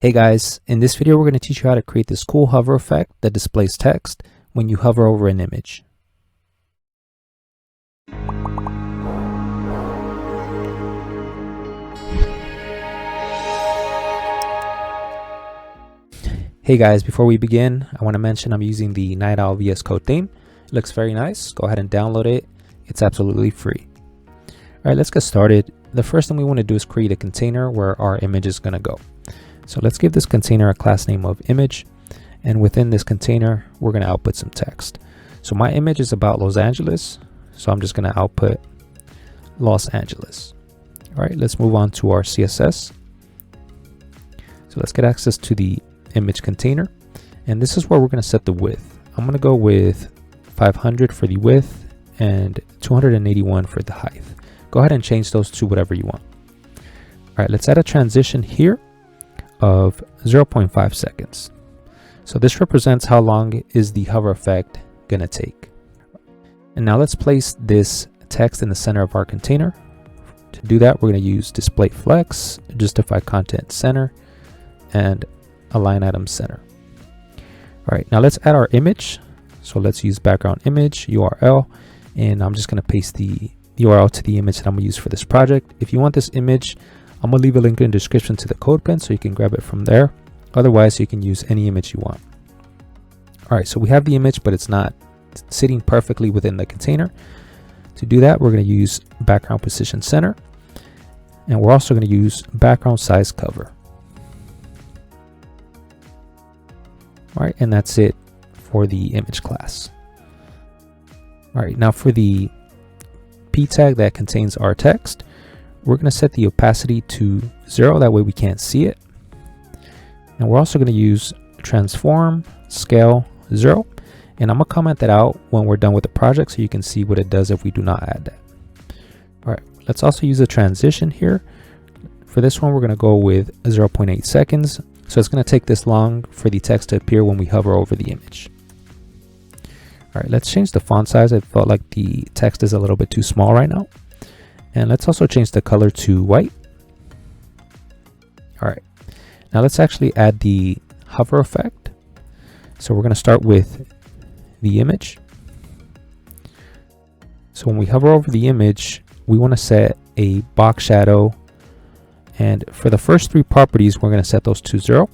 Hey guys, in this video we're going to teach you how to create this cool hover effect that displays text when you hover over an image. Hey guys, before we begin, I want to mention I'm using the Night Owl VS Code theme. It looks very nice. Go ahead and download it. It's absolutely free. Alright, let's get started. The first thing we want to do is create a container where our image is going to go. So let's give this container a class name of image, and within this container we're going to output some text. So my image is about Los Angeles, so I'm just going to output Los Angeles. All right, let's move on to our CSS. So let's get access to the image container, and this is where we're going to set the width. I'm going to go with 500 for the width and 281 for the height. Go ahead and change those to whatever you want. All right, let's add a transition here of 0.5 seconds. So this represents how long is the hover effect gonna take. And now let's place this text in the center of our container. To do that, we're gonna use display flex, justify content center, and align item center. All right, now let's add our image. So let's use background image URL, and I'm just gonna paste the URL to the image that I'm gonna use for this project. If you want this image, I'm gonna leave a link in the description to the code pen so you can grab it from there. Otherwise, you can use any image you want. All right, so we have the image, but it's not sitting perfectly within the container. To do that, we're gonna use background position center, and we're also gonna use background size cover. All right, and that's it for the image class. All right, now for the p tag that contains our text, we're going to set the opacity to 0, that way we can't see it. And we're also going to use transform scale 0, and I'm going to comment that out when we're done with the project so you can see what it does if we do not add that. All right, let's also use a transition here. For this one, we're going to go with 0.8 seconds. So it's going to take this long for the text to appear when we hover over the image. All right, let's change the font size. I felt like the text is a little bit too small right now. And let's also change the color to white. All right, now let's actually add the hover effect. So we're going to start with the image. So when we hover over the image, we want to set a box shadow. And for the first 3 properties, we're going to set those to 0.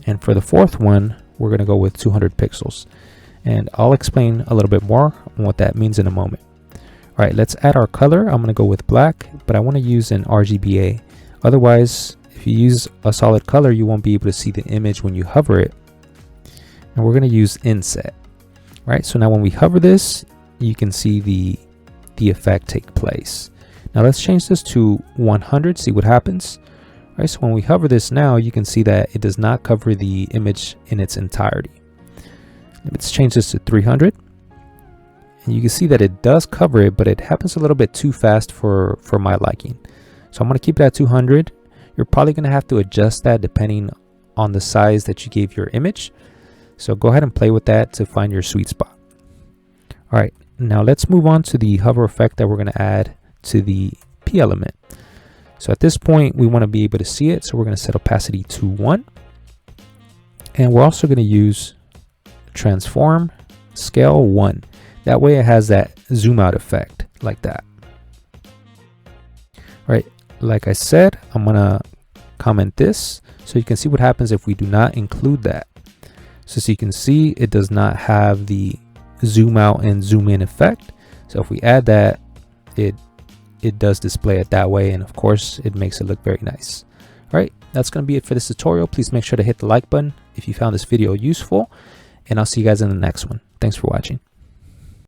And for the 4th one, we're going to go with 200 pixels. And I'll explain a little bit more on what that means in a moment. All right, let's add our color. I'm going to go with black, but I want to use an RGBA. Otherwise, if you use a solid color, you won't be able to see the image when you hover it. And we're going to use inset. All right, so now when we hover this, you can see the effect take place. Now let's change this to 100, see what happens. All right, so when we hover this now, you can see that it does not cover the image in its entirety. Let's change this to 300. And you can see that it does cover it, but it happens a little bit too fast for my liking. So I'm going to keep it at 200. You're probably going to have to adjust that depending on the size that you gave your image. So go ahead and play with that to find your sweet spot. All right, now let's move on to the hover effect that we're going to add to the P element. So at this point, we want to be able to see it. So we're going to set opacity to 1. And we're also going to use transform scale 1. That way it has that zoom out effect like that. All right, like I said, I'm gonna comment this so you can see what happens if we do not include that. So as you can see, it does not have the zoom out and zoom in effect. So if we add that, it does display it that way, and of course it makes it look very nice. All right, that's gonna be it for this tutorial. Please make sure to hit the like button if you found this video useful, and I'll see you guys in the next one. Thanks for watching.